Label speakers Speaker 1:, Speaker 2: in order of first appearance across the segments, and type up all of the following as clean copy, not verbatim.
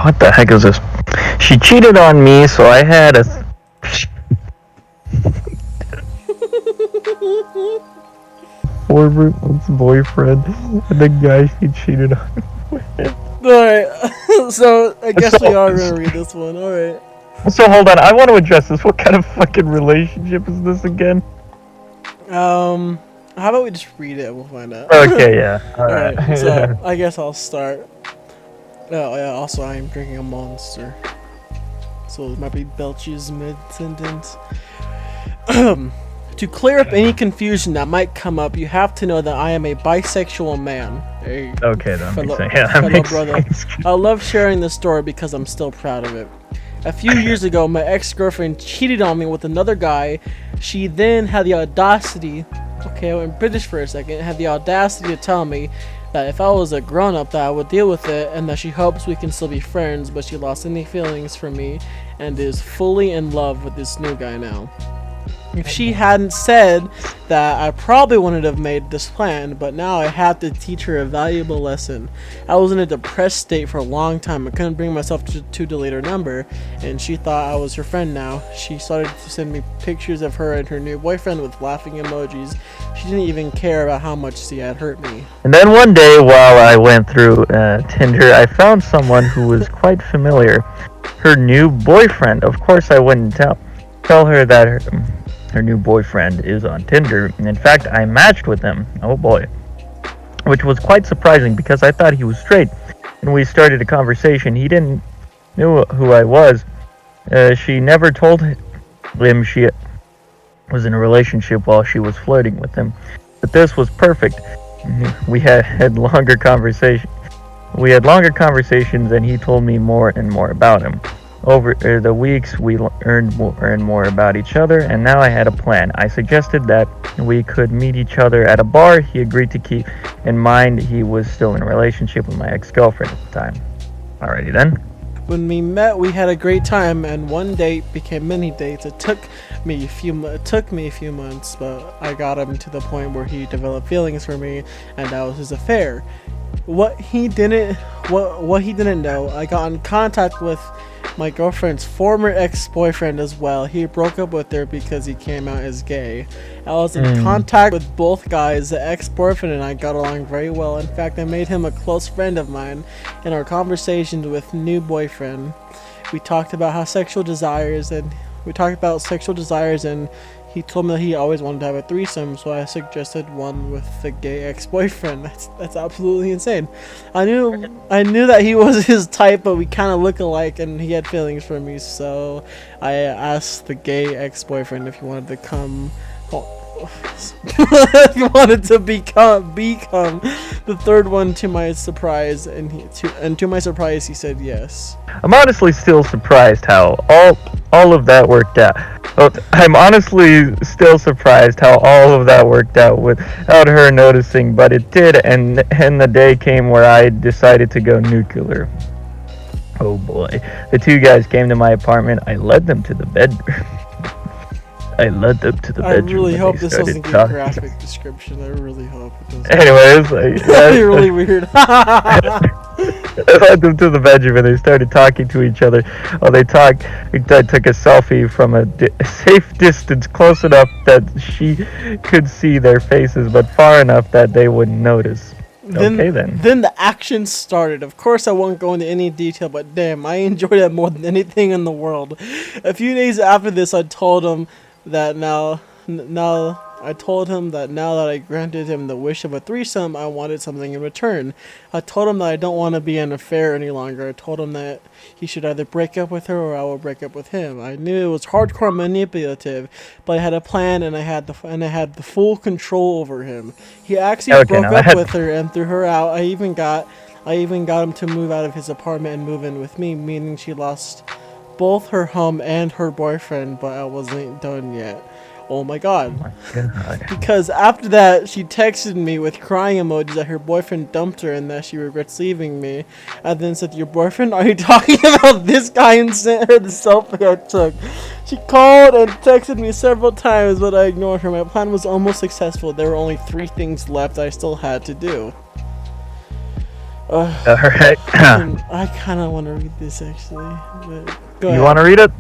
Speaker 1: what the heck is this? She cheated on me, so I had a former boyfriend and the guy she cheated on with.
Speaker 2: Alright, so I guess we are gonna read this one. Alright.
Speaker 1: So hold on, I want to address this. What kind of fucking relationship is this again?
Speaker 2: How about we just read it and we'll find out.
Speaker 1: Okay, yeah.
Speaker 2: Alright, so I guess I'll start. Oh yeah, also I am drinking a Monster. So it might be belches mid-sentence. To clear up any confusion that might come up, you have to know that I am a bisexual man.
Speaker 1: Okay, that makes sense. Yeah, that makes sense.
Speaker 2: I love sharing this story because I'm still proud of it. A few years ago, my ex-girlfriend cheated on me with another guy. She then had the audacity, okay, I went British for a second, had the audacity to tell me that if I was a grown-up that I would deal with it and that she hopes we can still be friends, but she lost any feelings for me and is fully in love with this new guy now. If she hadn't said that, I probably wouldn't have made this plan, but now I have to teach her a valuable lesson. I was in a depressed state for a long time. I couldn't bring myself to delete her number, and she thought I was her friend now. She started to send me pictures of her and her new boyfriend with laughing emojis. She didn't even care about how much she had hurt me.
Speaker 1: And then one day, while I went through Tinder, I found someone who was quite familiar. Her new boyfriend. Of course, I wouldn't tell her that her new boyfriend is on Tinder. In fact, I matched with him. Oh boy. Which was quite surprising because I thought he was straight. And we started a conversation. He didn't know who I was. She never told him she was in a relationship while she was flirting with him. But this was perfect. We had longer conversations. And he told me more and more about him. Over the weeks, we learned more and more about each other, and now I had a plan. I suggested that we could meet each other at a bar. He agreed to keep in mind he was still in a relationship with my ex-girlfriend at the time. Alrighty then.
Speaker 2: When we met, we had a great time, and one date became many dates. It took me a few months, but I got him to the point where he developed feelings for me, and that was his affair. What he didn't know, I got in contact with my girlfriend's former ex-boyfriend as well. He broke up with her because he came out as gay. I was in contact with both guys. The ex-boyfriend and I got along very well. In fact, I made him a close friend of mine. In our conversations with new boyfriend, we talked about sexual desires, and he told me that he always wanted to have a threesome, so I suggested one with the gay ex-boyfriend. That's absolutely insane. I knew that he was his type, but we kind of look alike, and he had feelings for me, so I asked the gay ex-boyfriend if he wanted to come. He wanted to become the third one, to my surprise, and to my surprise he said yes.
Speaker 1: I'm honestly still surprised how all of that worked out. I'm honestly still surprised how all of that worked out without her noticing, but it did, and the day came where I decided to go nuclear. Oh boy. The two guys came to my apartment. I led them to the bedroom. I
Speaker 2: really hope this doesn't give a graphic description. I really hope it doesn't.
Speaker 1: Anyways,
Speaker 2: that'd be really weird.
Speaker 1: I led them to the bedroom and they started talking to each other. While they talked, I took a selfie from a safe distance, close enough that she could see their faces, but far enough that they wouldn't notice. Then the action started. Of course, I won't go into any detail, but damn, I enjoyed it more than anything in the world. A few days after this, I told him that now that I granted him the wish of a threesome, I wanted something in return. I told him that I don't want to be in an affair any longer. I told him that he should either break up with her or I will break up with him. I knew it was hardcore manipulative, but I had a plan and I had the full control over him. He actually broke up with her and threw her out. I even got him to move out of his apartment and move in with me, meaning she lost both her home and her boyfriend, but I wasn't done yet. Oh my god. Because after that, she texted me with crying emojis that her boyfriend dumped her and that she regrets leaving me. And then said, "Your boyfriend? Are you talking about this guy?" and sent her the selfie I took. She called and texted me several times, but I ignored her. My plan was almost successful. There were only 3 things left I still had to do.
Speaker 3: Alright.
Speaker 1: I kind of want to read this actually. But go
Speaker 3: You
Speaker 1: ahead.
Speaker 3: want to read it?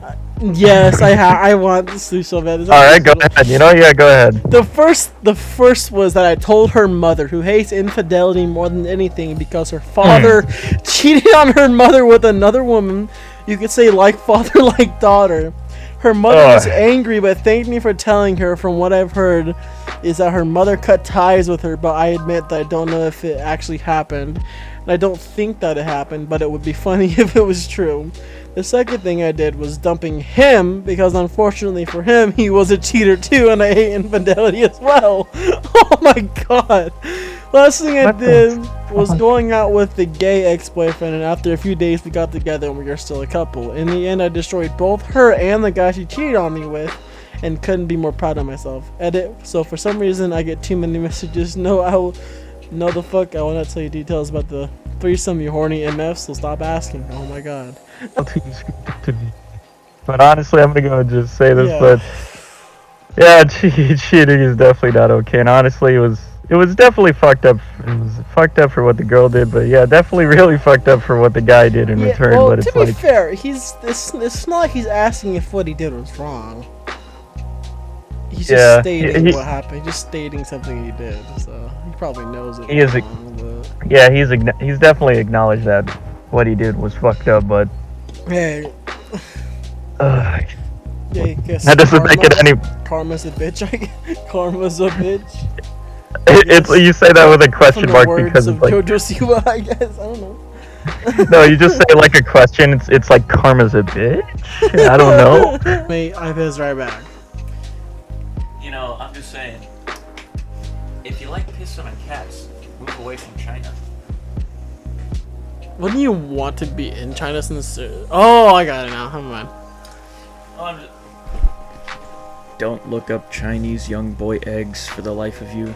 Speaker 1: Yes, I want this to so bad.
Speaker 3: Alright, go ahead. You know, yeah, go ahead.
Speaker 1: The first was that I told her mother, who hates infidelity more than anything because her father cheated on her mother with another woman. You could say like father, like daughter. Her mother was angry, but thanked me for telling her. From what I've heard, is that her mother cut ties with her, but I admit that I don't know if it actually happened. And I don't think that it happened, but it would be funny if it was true. The second thing I did was dumping him, because unfortunately for him, he was a cheater too, and I hate infidelity as well. Oh my god. Last thing I did was going out with the gay ex-boyfriend, and after a few days we got together and we are still a couple. In the end, I destroyed both her and the guy she cheated on me with, and couldn't be more proud of myself. Edit. So for some reason I get too many messages. No, I will. No the fuck, I will not tell you details about the threesome, you horny MF, so stop asking. Oh my god.
Speaker 3: But honestly, I'm gonna go and just say this,
Speaker 1: Yeah.
Speaker 3: but yeah, cheating is definitely not okay. And honestly, it was definitely fucked up. It was fucked up for what the girl did, but yeah, definitely really fucked up for what the guy did in return.
Speaker 1: Well,
Speaker 3: But it's
Speaker 1: to be
Speaker 3: like,
Speaker 1: fair, it's not like he's asking if what he did was wrong. He's just stating what happened. He's just stating something he did, so he probably knows it.
Speaker 3: He is
Speaker 1: wrong,
Speaker 3: yeah, he's definitely acknowledged that what he did was fucked up, but
Speaker 1: hey,
Speaker 3: uh,
Speaker 1: yeah, I guess
Speaker 3: that doesn't make it any.
Speaker 1: karma's a bitch. I guess. Karma's a bitch.
Speaker 3: It's you say that with a question
Speaker 1: From the
Speaker 3: mark
Speaker 1: words
Speaker 3: because
Speaker 1: of
Speaker 3: it's like
Speaker 1: JoJo Siwa, I guess. I don't know.
Speaker 3: no, you just say it like a question. It's like karma's a bitch. I don't know.
Speaker 1: Mate, I piss right back.
Speaker 4: You know, I'm just saying, if you like pissing on cats, move away from China.
Speaker 1: Wouldn't you want to be in China since? Oh, I got it now. Never mind.
Speaker 4: Oh, don't look up Chinese young boy eggs for the life of you.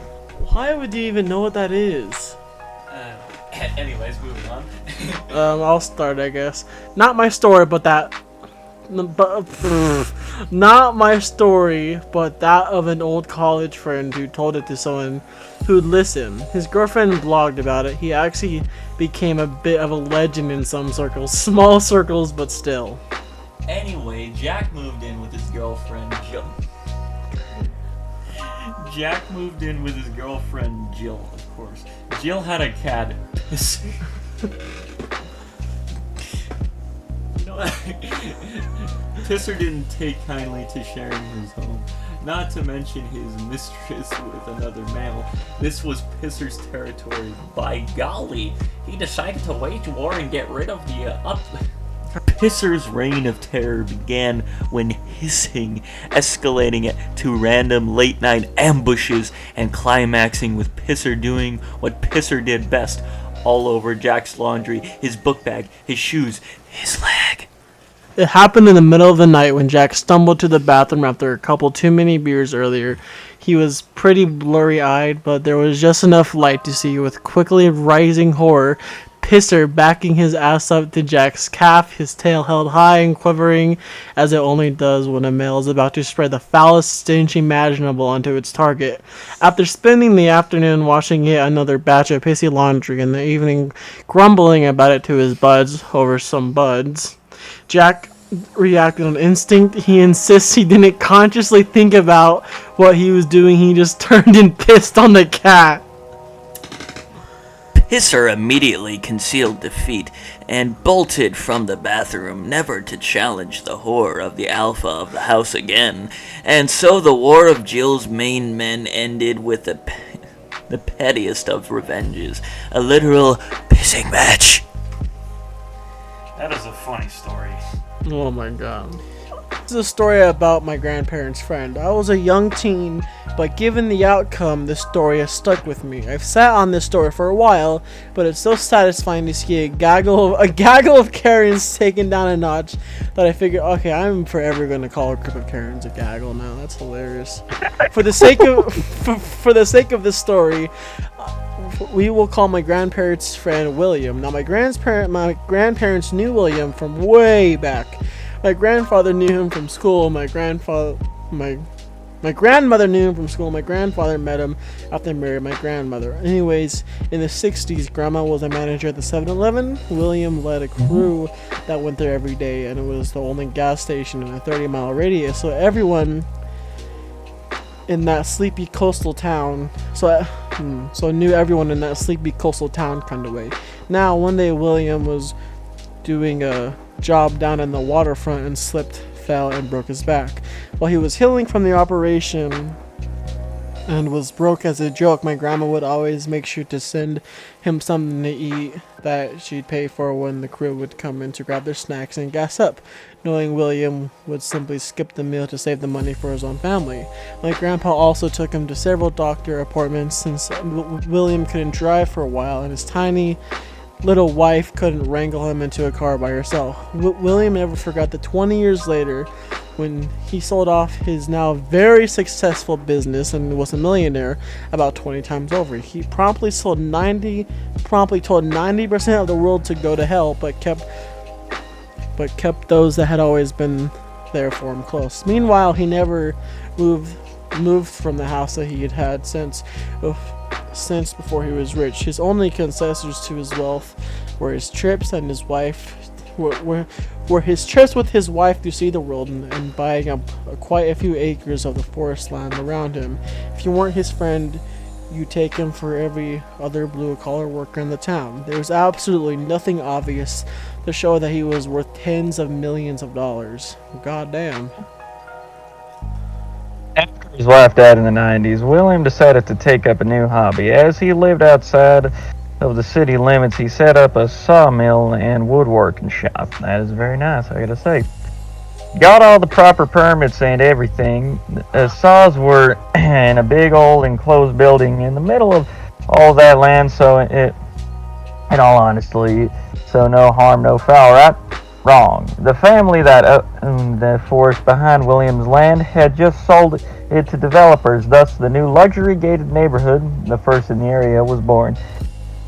Speaker 1: Why would you even know what that is?
Speaker 4: Anyways, moving on.
Speaker 1: I'll start, I guess. Not my story, but that. Not my story, but that of an old college friend who told it to someone who'd listen. His girlfriend blogged about it. He actually became a bit of a legend in some circles. Small circles, but still.
Speaker 4: Anyway, Jack moved in with his girlfriend Jill. Jack moved in with his girlfriend Jill, of course. Jill had a cat. Pisser didn't take kindly to sharing his home, not to mention his mistress with another male. This was Pisser's territory. By golly, he decided to wage war and get rid of the Pisser's reign of terror began when hissing, escalating it to random late-night ambushes and climaxing with Pisser doing what Pisser did best, all over Jack's laundry, his book bag, his shoes, his leg.
Speaker 1: It happened in the middle of the night when Jack stumbled to the bathroom after a couple too many beers earlier. He was pretty blurry-eyed, but there was just enough light to see. With quickly rising horror, Pisser backing his ass up to Jack's calf, his tail held high and quivering as it only does when a male is about to spread the foulest stench imaginable onto its target. After spending the afternoon washing yet another batch of pissy laundry and the evening grumbling about it to his buds over some buds, Jack reacted on instinct. He insists he didn't consciously think about what he was doing. He just turned and pissed on the cat.
Speaker 4: Pisser immediately concealed defeat and bolted from the bathroom, never to challenge the whore of the alpha of the house again. And so the war of Jill's main men ended with the pettiest of revenges, a literal pissing match. That is a funny story.
Speaker 1: Oh my god. This is a story about my grandparents' friend. I was a young teen, but given the outcome, this story has stuck with me. I've sat on this story for a while, but it's so satisfying to see a gaggle of Karens taken down a notch that I figured, okay, I'm forever gonna call a group of Karens a gaggle now. That's hilarious. For the sake of for the sake of this story, we will call my grandparents' friend William. Now, my grandparents knew William from way back. My grandfather knew him from school. My
Speaker 2: My grandmother knew him from school. My grandfather met him after they married my grandmother. Anyways, in the 60s, Grandma was a manager at the 7-Eleven. William led a crew that went there every day, and it was the only gas station in a 30-mile radius. So everyone in that sleepy coastal town, so knew everyone in that sleepy coastal town kind of way. Now, one day, William was doing a job down in the waterfront and slipped, fell, and broke his back. While he was healing from the operation and was broke as a joke, my grandma would always make sure to send him something to eat that she'd pay for when the crew would come in to grab their snacks and gas up, knowing William would simply skip the meal to save the money for his own family. My grandpa also took him to several doctor appointments since William couldn't drive for a while and his tiny little wife couldn't wrangle him into a car by herself. William never forgot that 20 years later, when he sold off his now very successful business and was a millionaire about 20 times over, he promptly told 90% of the world to go to hell, but kept those that had always been there for him close. Meanwhile, he never moved from the house that he had had since before he was rich. His only concessors to his wealth were his trips and his wife were his trips with his wife to see the world and buying up quite a few acres of the forest land around him. If you weren't his friend, you take him for every other blue-collar worker in the town. There was absolutely nothing obvious to show that he was worth tens of millions of dollars. God damn.
Speaker 3: After his wife died in the 90s, William decided to take up a new hobby. As he lived outside of the city limits, he set up a sawmill and woodworking shop. That is very nice, I gotta say. Got all the proper permits and everything. The saws were in a big old enclosed building in the middle of all that land, so in all honesty, so no harm, no foul, right? Wrong. The family that owned the forest behind William's land had just sold it to developers. Thus, the new luxury-gated neighborhood, the first in the area, was born.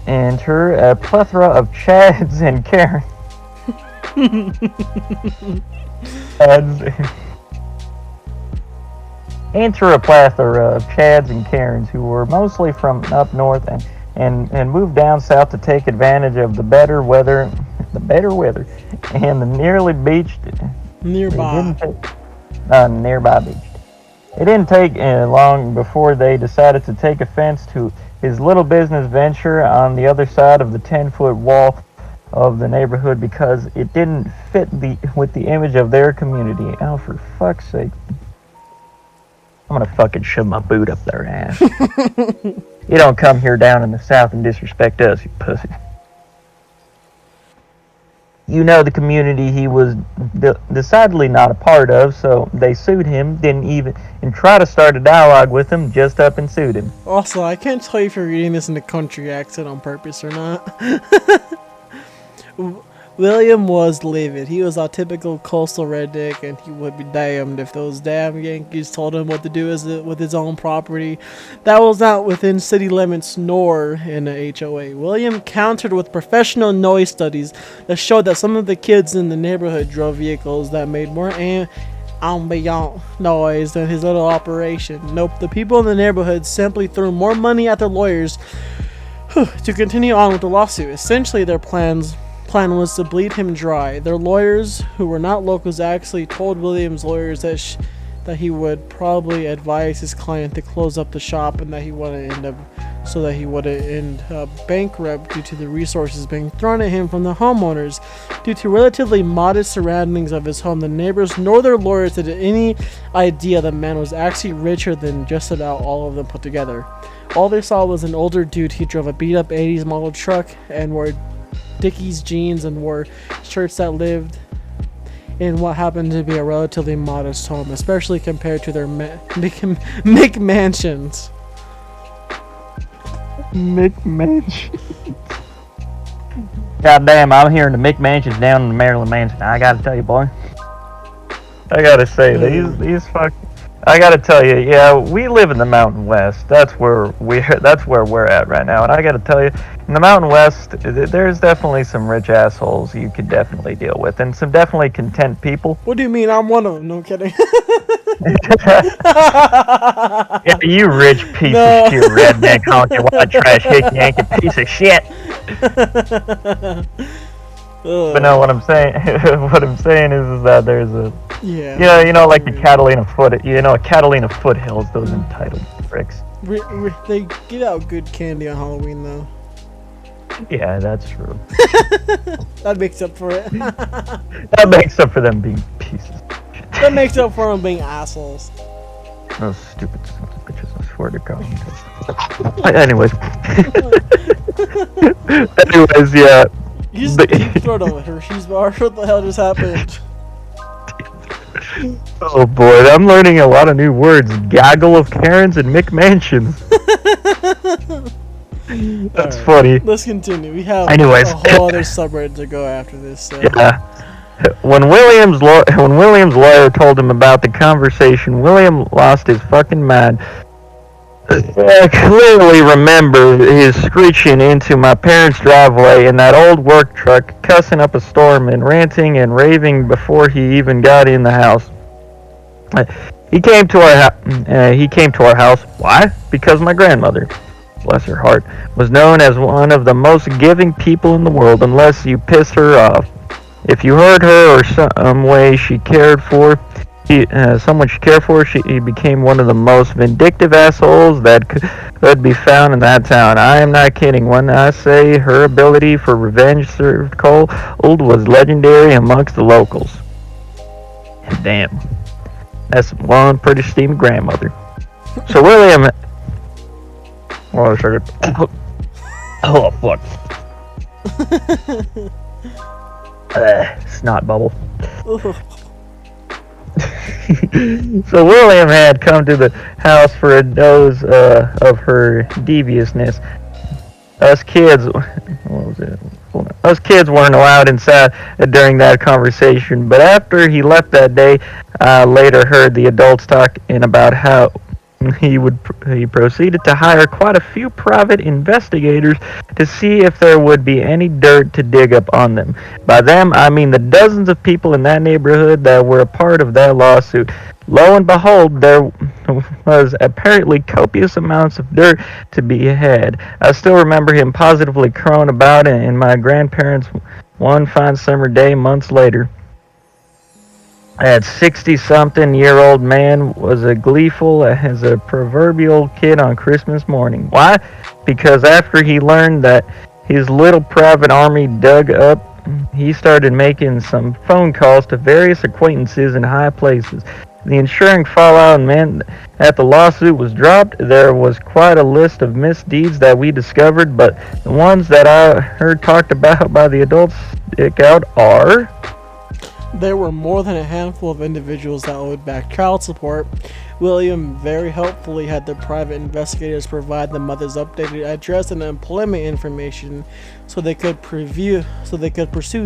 Speaker 3: Enter a plethora of Chads and Karens. Enter a plethora of Chads and Karens who were mostly from up north and moved down south to take advantage of the better weather and the nearby beach. It didn't take long before they decided to take offense to his little business venture on the other side of the 10-foot wall of the neighborhood because it didn't fit with the image of their community. Oh, for fuck's sake. I'm gonna fucking shove my boot up their ass. You don't come here down in the south and disrespect us, you pussy. You know the community he was decidedly not a part of, so they sued him, didn't even try to start a dialogue with him, just up and sued him.
Speaker 2: Also, I can't tell you if you're reading this in a country accent on purpose or not. William was livid. He was a typical coastal redneck, and he would be damned if those damn Yankees told him what to do with his own property. That was not within city limits nor in a HOA. William countered with professional noise studies that showed that some of the kids in the neighborhood drove vehicles that made more ambient noise than his little operation. Nope, the people in the neighborhood simply threw more money at their lawyers to continue on with the lawsuit. Essentially, their plan was to bleed him dry. Their lawyers, who were not locals, actually told William's lawyers that he would probably advise his client to close up the shop and that he wouldn't end up bankrupt due to the resources being thrown at him from the homeowners. Due to relatively modest surroundings of his home, the neighbors nor their lawyers had any idea the man was actually richer than just about all of them put together. All they saw was an older dude. He drove a beat-up 80s model truck and wore Dickies jeans and wore shirts that lived in what happened to be a relatively modest home, especially compared to their McMansions.
Speaker 3: McMansions. God damn, I'm hearing the McMansions down in the Maryland Mansion. I gotta tell you, boy. I gotta say, I gotta tell you, yeah, we live in the Mountain West. That's where we're at right now. And I gotta tell you, in the Mountain West, there's definitely some rich assholes you could definitely deal with, and some definitely content people.
Speaker 2: What do you mean? I'm one of them. No I'm kidding.
Speaker 3: Yeah, you rich piece
Speaker 2: No.
Speaker 3: of shit, redneck, honky, white trash, hick, yankee piece of shit. But no, what I'm saying, what I'm saying is that there's a,
Speaker 2: Yeah.
Speaker 3: you know, like the Catalina Catalina foothills, those entitled pricks.
Speaker 2: They give out good candy on Halloween, though.
Speaker 3: Yeah, that's true.
Speaker 2: That makes up for it.
Speaker 3: That makes up for them being pieces.
Speaker 2: That makes up for them being assholes.
Speaker 3: Those stupid sons of bitches, I swear to God. Anyways. Anyways, yeah.
Speaker 2: You just deep throat on Hershey's bar. What the hell just happened?
Speaker 3: Oh boy, I'm learning a lot of new words. Gaggle of Karens and McMansions. That's
Speaker 2: Alright,
Speaker 3: funny.
Speaker 2: Let's continue. We have
Speaker 3: Anyways.
Speaker 2: a whole other subreddit to go after this. So.
Speaker 3: Yeah. When William's lawyer told him about the conversation, William lost his fucking mind. I clearly remember his screeching into my parents' driveway in that old work truck, cussing up a storm and ranting and raving before he even got in the house. He came to our house. Why? Because my grandmother, bless her heart, was known as one of the most giving people in the world unless you piss her off. If you hurt her or some way she cared for, someone she cared for, she became one of the most vindictive assholes that could be found in that town. I am not kidding when I say her ability for revenge served cold was legendary amongst the locals. And damn, that's one pretty steamy grandmother. So William, oh sugar, oh fuck. Snot bubble. So William had come to the house for a dose of her deviousness. Us kids weren't allowed inside during that conversation, but after he left that day, I later heard the adults talking about how he proceeded to hire quite a few private investigators to see if there would be any dirt to dig up on them. By them, I mean the dozens of people in that neighborhood that were a part of that lawsuit. Lo and behold, there was apparently copious amounts of dirt to be had. I still remember him positively crowing about it in my grandparents' one fine summer day months later. That 60-something-year-old man was as gleeful as a proverbial kid on Christmas morning. Why? Because after he learned that his little private army dug up, he started making some phone calls to various acquaintances in high places. The ensuing fallout meant that the lawsuit was dropped. There was quite a list of misdeeds that we discovered, but the ones that I heard talked about by the adults stick out are...
Speaker 2: There were more than a handful of individuals that owed back child support. William very helpfully had the private investigators provide the mother's updated address and employment information so they could pursue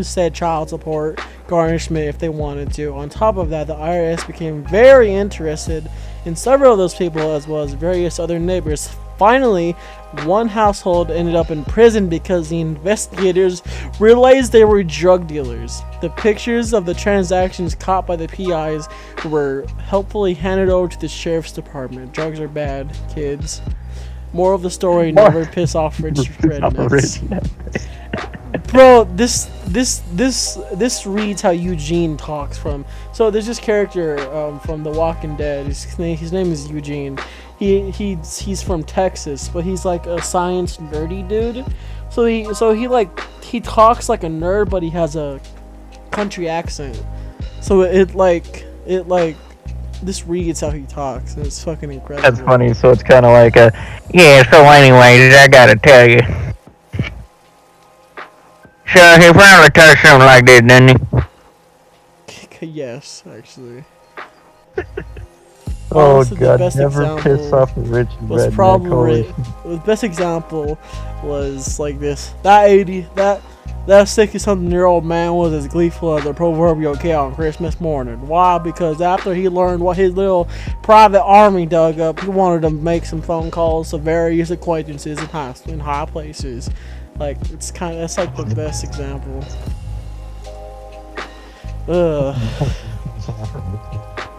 Speaker 2: said child support garnishment if they wanted to. On top of that, the IRS became very interested in several of those people as well as various other neighbors. Finally, one household ended up in prison because the investigators realized they were drug dealers. The pictures of the transactions caught by the PIs were helpfully handed over to the sheriff's department. Drugs are bad, kids. Moral of the story, never piss off rich rednecks. Bro, this reads how Eugene talks from. So there's this character from The Walking Dead. His name is Eugene. He's from Texas, but he's like a science nerdy dude. So he talks like a nerd, but he has a country accent. So it this reads how he talks, and it's fucking incredible.
Speaker 3: That's funny. So it's kind of like a yeah. So anyways, I gotta tell you. So he probably talks something like this, didn't he?
Speaker 2: Yes, actually.
Speaker 3: Oh
Speaker 2: Honestly, the
Speaker 3: God!
Speaker 2: best
Speaker 3: Never
Speaker 2: example
Speaker 3: piss off a rich
Speaker 2: was
Speaker 3: redneck.
Speaker 2: the best example was like this. That That 60-something-year-old man was as gleeful as a proverbial cow on Christmas morning. Why? Because after he learned what his little private army dug up, he wanted to make some phone calls to various acquaintances in high places. Like, that's like the best example. Ugh.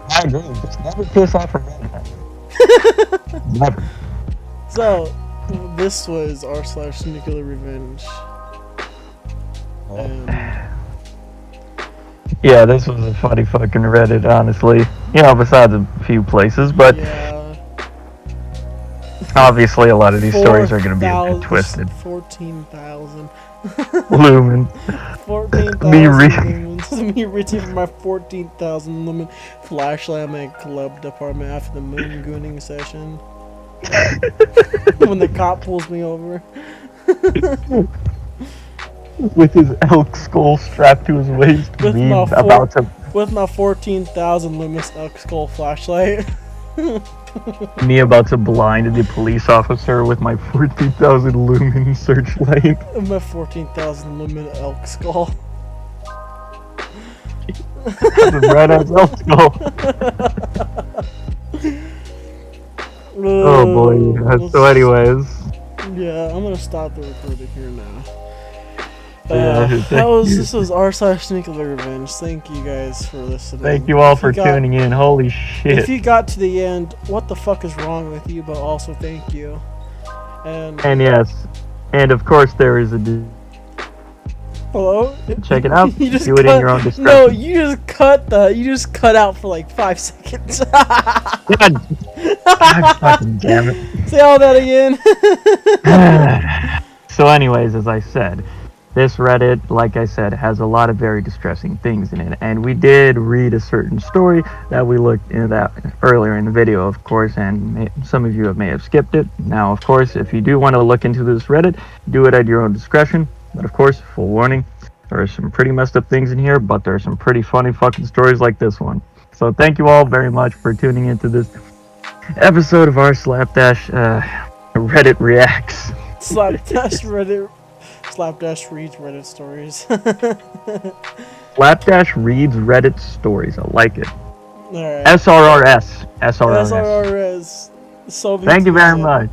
Speaker 3: I agree. Just never piss off a redhead. Never.
Speaker 2: So, this was r/Nuclear Revenge. And
Speaker 3: Yeah, this was a funny fucking Reddit, honestly. You know, besides a few places, but
Speaker 2: yeah,
Speaker 3: obviously a lot of these stories are going to be a bit twisted.
Speaker 2: 14,000.
Speaker 3: Lumen.
Speaker 2: 14,000
Speaker 3: Me
Speaker 2: lumens. Me reaching for my 14,000 lumen flashlight in my club department after the moon gooning session. When the cop pulls me over.
Speaker 3: With his elk skull strapped to his waist,
Speaker 2: With
Speaker 3: me
Speaker 2: my
Speaker 3: about to
Speaker 2: With my 14,000 lumens elk skull flashlight.
Speaker 3: blind the police officer with my 14,000 lumen searchlight.
Speaker 2: My 14,000 lumen elk skull.
Speaker 3: The red ass elk skull. Oh boy. Yeah. So, anyways.
Speaker 2: Yeah, I'm gonna stop the recording here now.
Speaker 3: Yeah,
Speaker 2: this was r/Nuclear Revenge. Thank you guys for listening.
Speaker 3: Thank you all for tuning in. Holy shit.
Speaker 2: If you got to the end, what the fuck is wrong with you? But also thank you.
Speaker 3: And yes, and of course there is a.
Speaker 2: Hello?
Speaker 3: Check it out.
Speaker 2: You just
Speaker 3: Do it in your own discretion.
Speaker 2: No, you just cut out for like 5 seconds.
Speaker 3: God fucking damn it.
Speaker 2: Say all that again.
Speaker 3: So anyways, as I said, this Reddit, like I said, has a lot of very distressing things in it. And we did read a certain story that we looked into that earlier in the video, of course, and some of you may have skipped it. Now, of course, if you do want to look into this Reddit, do it at your own discretion. But of course, full warning, there are some pretty messed up things in here, but there are some pretty funny fucking stories like this one. So thank you all very much for tuning into this episode of our Slapdash Reddit Reacts.
Speaker 2: Slapdash reads Reddit stories.
Speaker 3: Slapdash reads Reddit stories. I like it.
Speaker 2: Alright.
Speaker 3: SRRS. SRRS.
Speaker 2: SRRS. Soviet
Speaker 3: Thank you very
Speaker 2: Union.
Speaker 3: much.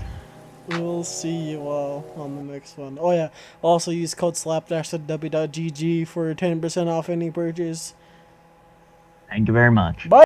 Speaker 2: We'll see you all on the next one. Oh yeah, also use code slapdash at w.gg for 10% off any purchase.
Speaker 3: Thank you very much.
Speaker 2: Bye.